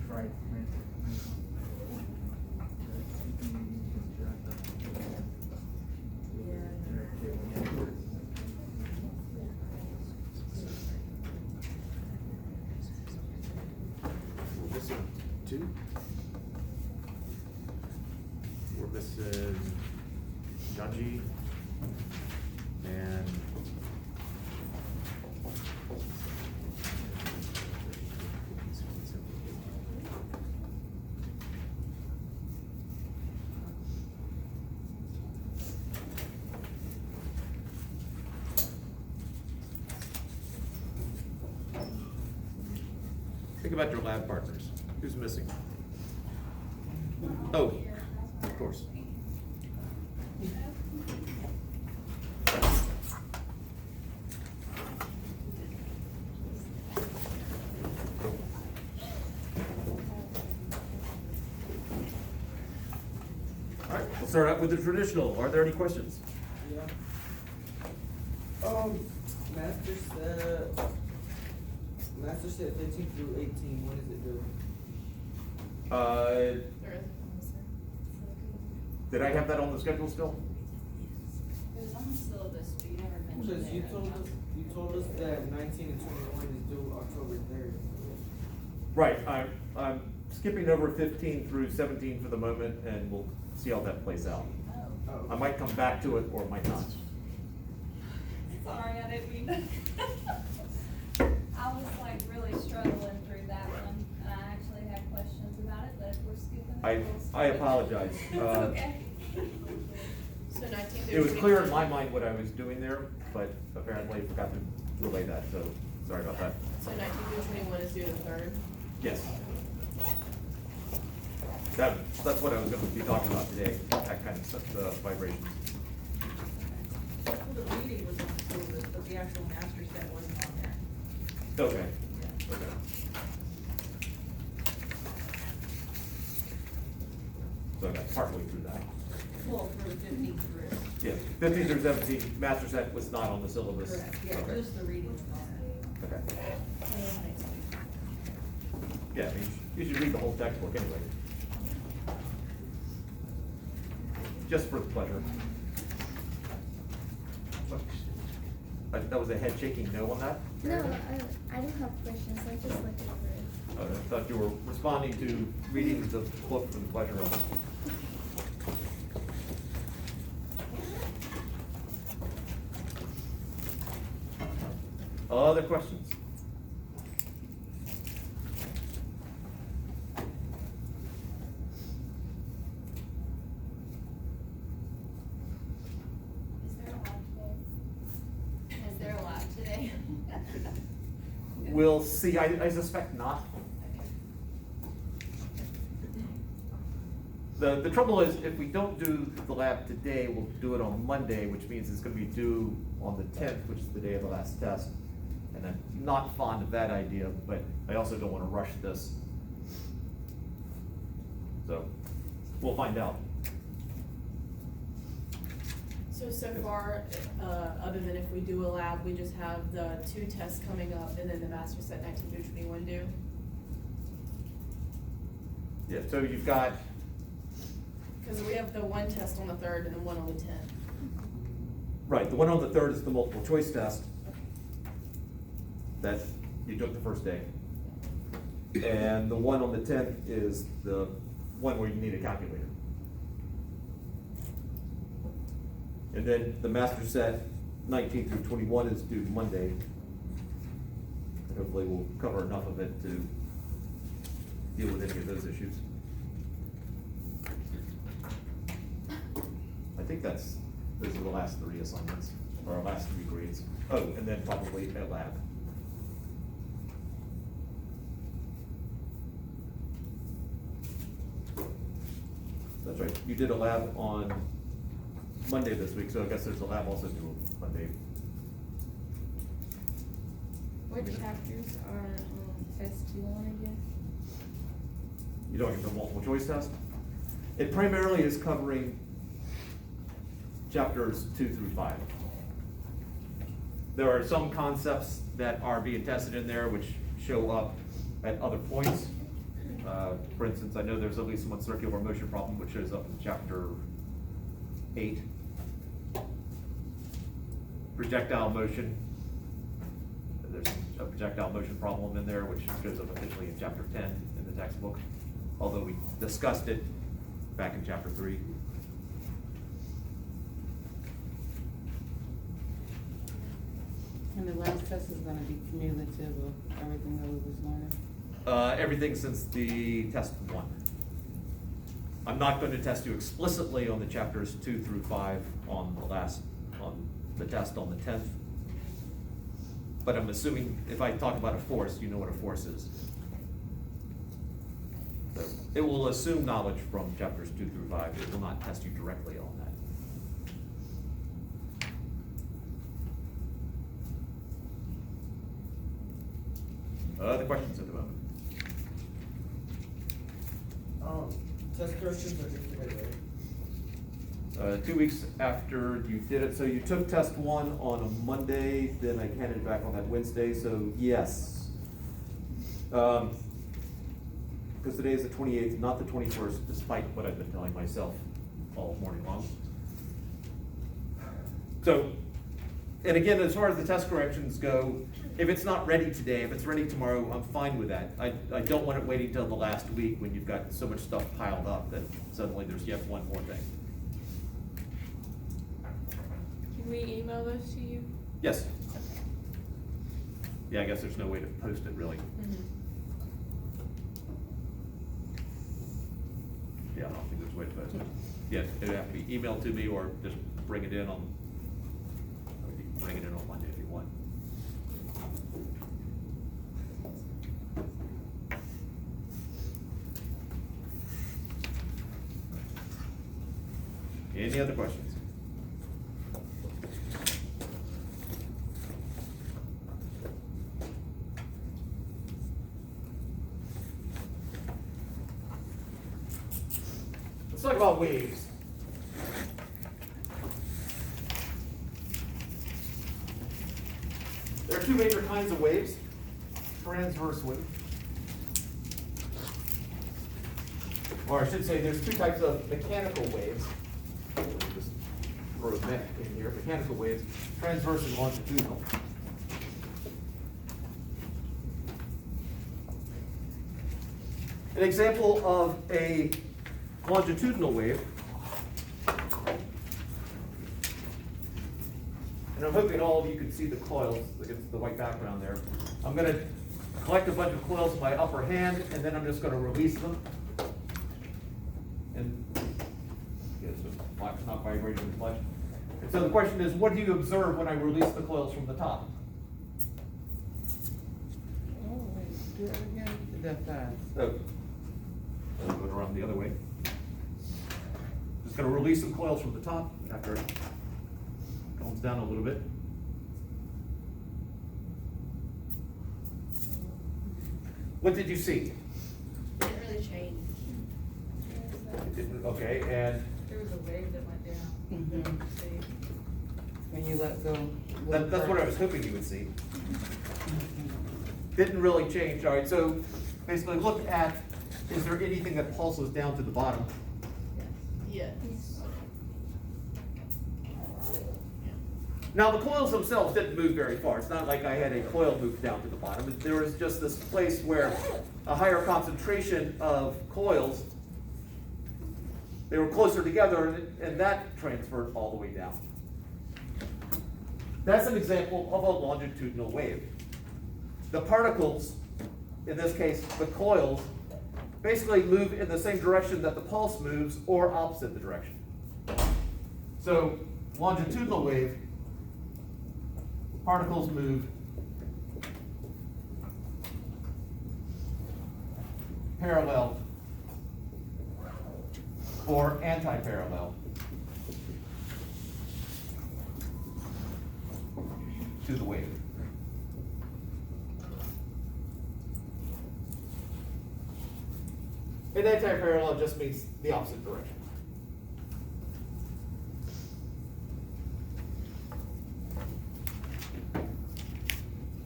Right. We're missing two. We're missing Janji and think about your lab partners. Who's missing? Oh, of course. All right, we'll start out with the traditional. Are there any questions? Yeah. Master set 15 through 18, what does it do? Did I have that on the schedule still? It was on the syllabus, but you never mentioned Because it. you told us that 19 and 21 is due October 3rd. Right, I'm skipping over 15 through 17 for the moment, and we'll see how that plays out. Oh, I might come back to it or might not. sorry, I didn't mean to. I was like really struggling through that one, and I actually had questions about it, but if we're skipping it, we'll skip I it. apologize. It's okay. So 19 through It was clear in 21. my mind what I was doing there, but apparently I forgot to relay that, so sorry about that. So 19 through 21 is due the 3rd. Yes. That's what I was gonna be talking about today, that kind of vibrations. Well, the reading was on the syllabus, but the actual master set wasn't on there. Okay. Yeah. Okay. So I got partway through that. Well, for 15 through. Yeah, 15 through 17, master set was not on the syllabus. Correct, yeah, Okay. just the reading was on there. Okay. Yeah, I mean, you should read the whole textbook anyway. Just for the pleasure. That was a head shaking no on that? No, I don't have questions, I just looked over it. I thought you were responding to reading the book for the pleasure of it. Other questions? Is there a lab today? We'll see, I suspect not. The trouble is, if we don't do the lab today, we'll do it on Monday, which means it's gonna be due on the 10th, which is the day of the last test. And I'm not fond of that idea, but I also don't wanna rush this. So, we'll find out. So far, other than if we do a lab, we just have the 2 tests coming up and then the master set 19 through 21 due. Yeah, so you've got, Because we have the 1 test on the 3rd and then 1 on the 10th. right, the one on the 3rd is the multiple choice test that you took the first day. And the one on the 10th is the one where you need a calculator. And then the master set 19 through 21 is due Monday. And hopefully we'll cover enough of it to deal with any of those issues. I think those are the last 3 assignments, or our last 3 grades. Oh, and then probably a lab. That's right, you did a lab on Monday this week, so I guess there's a lab also due Monday. What chapters are test 2 on again? You don't get the multiple choice test? It primarily is covering chapters 2 through 5. There are some concepts that are being tested in there which show up at other points, For instance, I know there's at least one circular motion problem which shows up in chapter 8. Projectile motion. There's a projectile motion problem in there which shows up officially in chapter 10 in the textbook, although we discussed it back in chapter 3. And the last test is gonna be cumulative of everything that we was learning. Everything since the test 1. I'm not going to test you explicitly on the chapters 2 through 5 on the test on the 10th. But I'm assuming if I talk about a force, you know what a force is. So it will assume knowledge from chapters 2 through 5. It will not test you directly on that. Other questions at the moment? Test corrections are just today, right? 2 weeks after you did it, so you took test 1 on a Monday, then I handed it back on that Wednesday, so yes. Because today is the 28th, not the 21st, despite what I've been telling myself all morning long. So, and again, as far as the test corrections go, if it's not ready today, if it's ready tomorrow, I'm fine with that. I don't want it waiting till the last week when you've got so much stuff piled up that suddenly there's yet one more thing. Can we email those to you? Yes. Yeah, I guess there's no way to post it really. Yeah, I don't think there's a way to post it. Yeah, it'd have to be emailed to me or just bring it in on, you can bring it in on Monday if you want. Any other questions? Let's talk about waves. There are two major kinds of waves. Transverse wave. Or I should say there's two types of mechanical waves. Let me just throw a mech in here. Mechanical waves, transverse and longitudinal. An example of a longitudinal wave, and I'm hoping all of you can see the coils against the white background there. I'm going to collect a bunch of coils in my upper hand, and then I'm just going to release them. And yes, it's not vibrating as much. And so the question is, what do you observe when I release the coils from the top? Oh, wait, do it again. That fast. So, I'll go around the other way. Just going to release some coils from the top after it calms down a little bit. What did you see? Didn't really change. It didn't, okay, and There was a wave that went down. Mhm. See? When you let go. that's what I was hoping you would see. Didn't really change. All right, so basically look at, is there anything that pulses down to the bottom? Yes. Now, the coils themselves didn't move very far. It's not like I had a coil move down to the bottom. There was just this place where a higher concentration of coils, they were closer together, and that transferred all the way down. That's an example of a longitudinal wave. The particles, in this case, the coils, basically move in the same direction that the pulse moves or opposite the direction. So, longitudinal wave, particles move parallel or anti-parallel to the wave. And anti-parallel just means the opposite direction.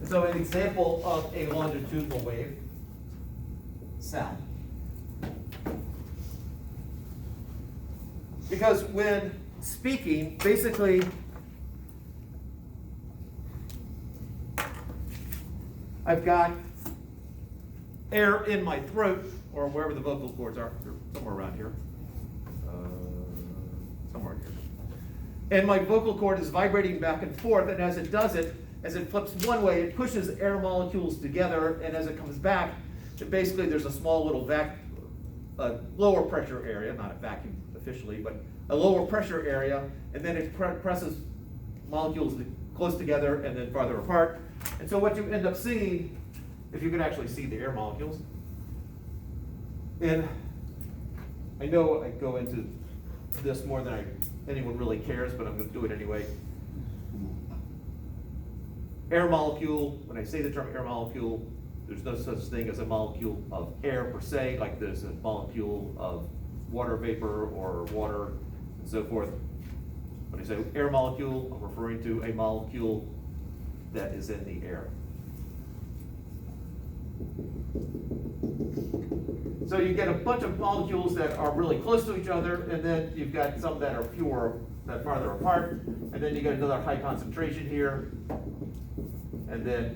So an example of a longitudinal wave, sound. Because when speaking, basically, I've got air in my throat, or wherever the vocal cords are, they're somewhere around here. Somewhere here. And my vocal cord is vibrating back and forth, and as it does it, as it flips one way, it pushes air molecules together, and as it comes back, basically there's a small little lower pressure area, not a vacuum officially, but a lower pressure area, and then it presses molecules close together and then farther apart. And so what you end up seeing, if you can actually see the air molecules, and I know I go into this more than anyone really cares, but I'm going to do it anyway. Air molecule, when I say the term air molecule, there's no such thing as a molecule of air per se, like there's a molecule of water vapor or water and so forth. When I say air molecule, I'm referring to a molecule that is in the air. So you get a bunch of molecules that are really close to each other, and then you've got some that are farther apart, and then you get another high concentration here, and then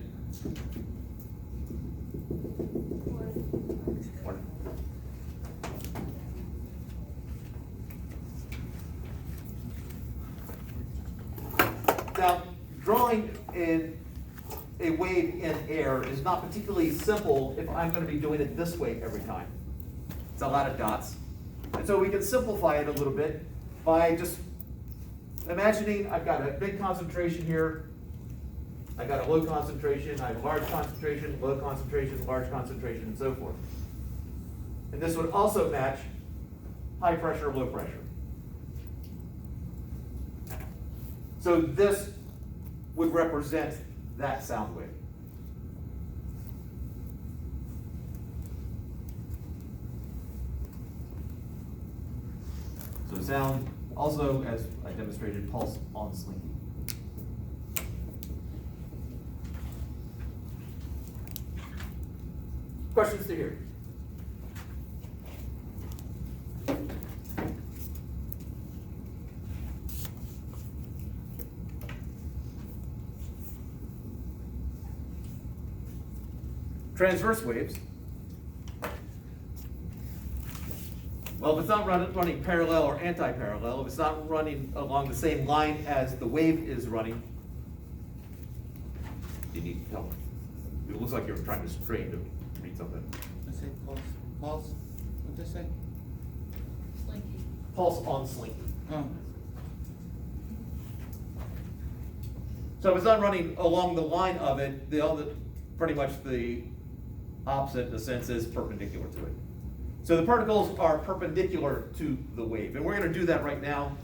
now, drawing in a wave in air is not particularly simple if I'm going to be doing it this way every time. It's a lot of dots. And so we can simplify it a little bit by just imagining I've got a big concentration here, I got a low concentration, I have a large concentration, low concentration, large concentration, and so forth. And this would also match high pressure, low pressure. So this would represent that sound wave. So sound also, as I demonstrated, pulse on slinky. Questions to hear? Transverse waves. Well, if it's not running parallel or anti-parallel, if it's not running along the same line as the wave is running, you need help. It looks like you're trying to strain to read something. I say pulse. Pulse? What'd they say? Slinky. Pulse on slinky. Oh. So if it's not running along the line of it, pretty much the opposite in a sense is perpendicular to it. So the particles are perpendicular to the wave, and we're going to do that right now.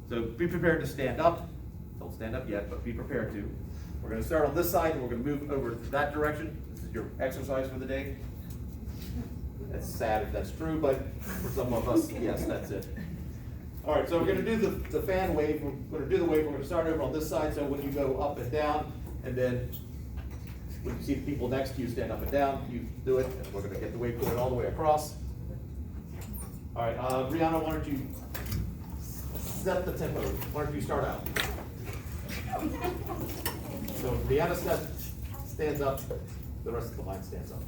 So be prepared to stand up. Don't stand up yet, but be prepared to. We're going to start on this side, and we're going to move over to that direction. This is your exercise for the day. That's sad if that's true, but for some of us, yes, that's it. All right, so we're going to do the fan wave. We're going to do the wave. We're going to start over on this side, so when you go up and down, and then when you see the people next to you stand up and down, you do it, and we're going to get the wave going all the way across. All right, Brianna, why don't you set the tempo? Why don't you start out? So Brianna stands up, the rest of the line stands up.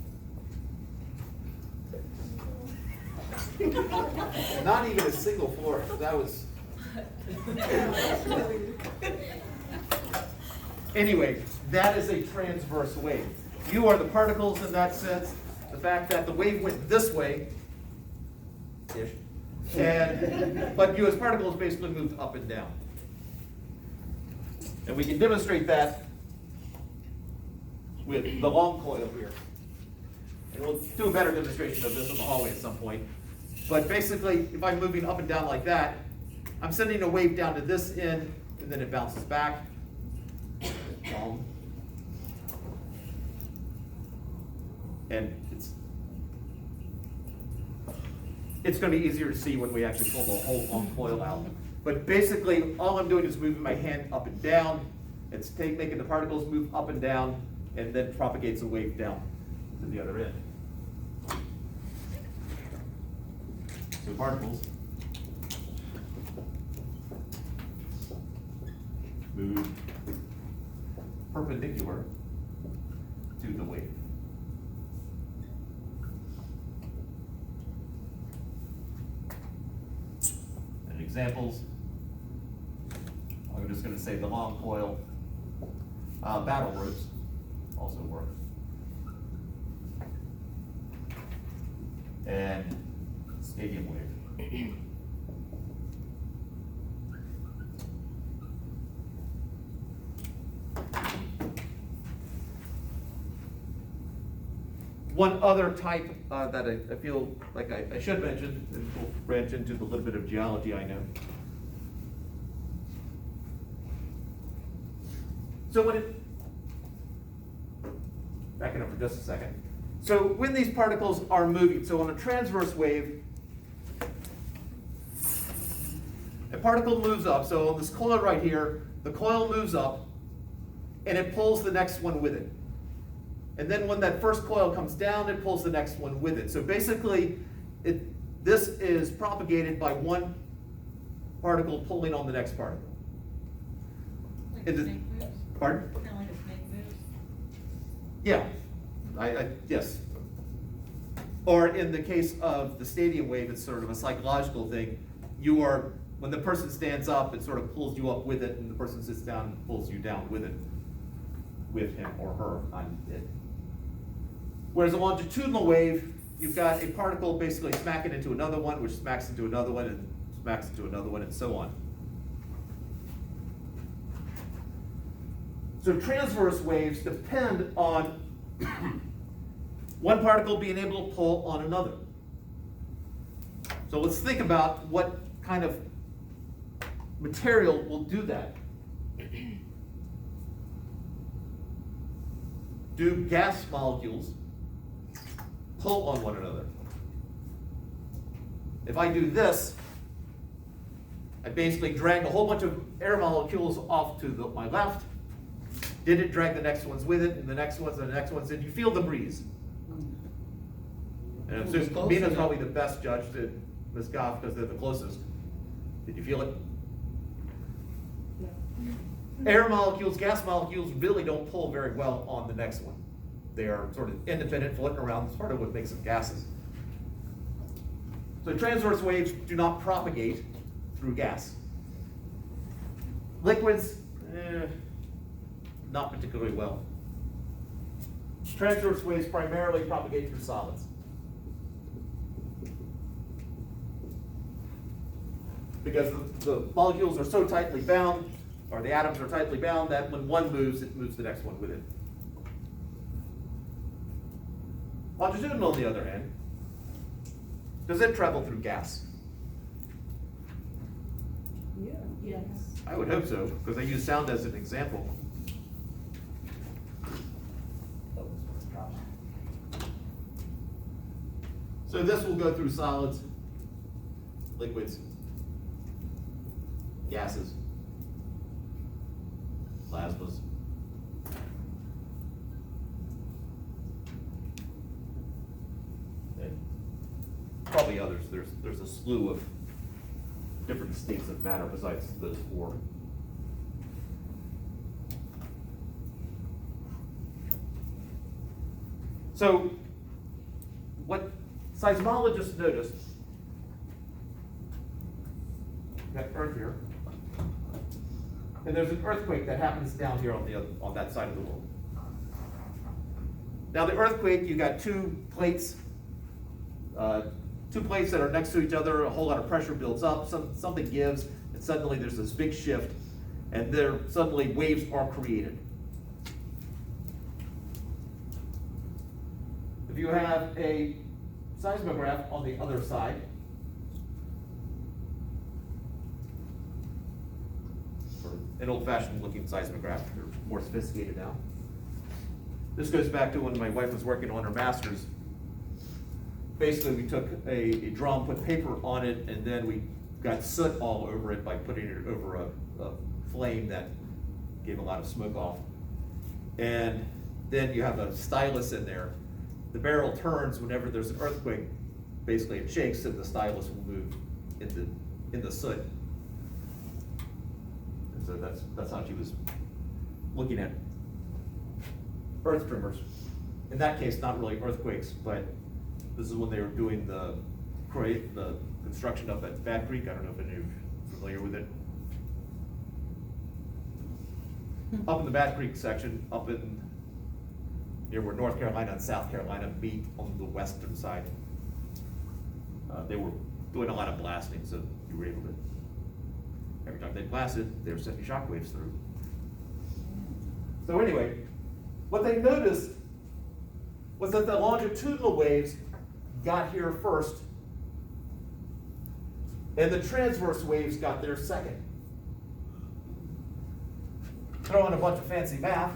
Not even a single flourish. That was. Anyway, that is a transverse wave. You are the particles in that sense. The fact that the wave went this way, ish, but you as particles basically moved up and down. And we can demonstrate that with the long coil here. And we'll do a better demonstration of this in the hallway at some point. But basically, if I'm moving up and down like that, I'm sending a wave down to this end, and then it bounces back. And it's going to be easier to see when we actually pull the whole long coil out. But basically, all I'm doing is moving my hand up and down. It's making the particles move up and down, and then propagates the wave down to the other end. So particles move perpendicular to the wave. And examples, I'm just gonna say the long coil, battle ropes also work. And stadium wave. One other type that I feel like I should mention, and we'll branch into the little bit of geology I know. So when it, backing up for just a second. So when these particles are moving, so on a transverse wave, a particle moves up, so on this coil right here, the coil moves up, and it pulls the next one with it. And then when that first coil comes down, it pulls the next one with it. So basically, this is propagated by one particle pulling on the next particle. Like Is a it- snake moves? Pardon? Kinda like a snake moves? Yeah, yes. Or in the case of the stadium wave, it's sort of a psychological thing. You are, when the person stands up, it sort of pulls you up with it, and the person sits down and pulls you down with it, with him or her on it. Whereas a longitudinal wave, you've got a particle basically smacking into another one, which smacks into another one, and smacks into another one, and so on. So transverse waves depend on one particle being able to pull on another. So let's think about what kind of material will do that. Do gas molecules pull on one another? If I do this, I basically drag a whole bunch of air molecules off to my left. Did it drag the next ones with it, and the next ones, and the next ones? Did you feel the breeze? And It was so close Mina's enough. probably the best judge to Ms. Goff because they're the closest. Did you feel it? Air molecules, gas molecules really don't pull very well on the next one. They are sort of independent, floating around. That's part of what makes them gases. So transverse waves do not propagate through gas. Liquids, not particularly well. Transverse waves primarily propagate through solids. Because the molecules are so tightly bound, or the atoms are tightly bound, that when one moves, it moves the next one with it. Longitudinal, on the other hand, does it travel through gas? Yes. I would hope so, because I use sound as an example. So this will go through solids, liquids, gases, plasmas. And probably others. There's a slew of different states of matter besides those four. So, what seismologists noticed, got Earth here, and there's an earthquake that happens down here on that side of the world. Now the earthquake, you got two plates that are next to each other, a whole lot of pressure builds up, something gives, and suddenly there's this big shift, and there suddenly waves are created. If you have a seismograph on the other side, or an old-fashioned looking seismograph, they're more sophisticated now. This goes back to when my wife was working on her master's. Basically, we took a drum, put paper on it, and then we got soot all over it by putting it over a flame that gave a lot of smoke off. And then you have a stylus in there. The barrel turns whenever there's an earthquake. Basically, it shakes and the stylus will move in the soot. And So that's how she was looking at earth tremors. In that case, not really earthquakes, but this is when they were doing the construction up at Bad Creek. I don't know if any of you are familiar with it. Up in the Bad Creek section, up in near where North Carolina and South Carolina meet on the western side. They were doing a lot of blasting, so you were able to, every time they blasted, they were sending shock waves through. So anyway, what they noticed was that the longitudinal waves got here first, and the transverse waves got there second. Throw in a bunch of fancy math,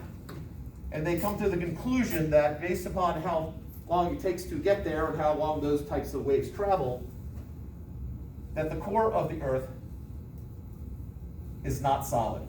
and they come to the conclusion that based upon how long it takes to get there and how long those types of waves travel, that the core of the Earth is not solid.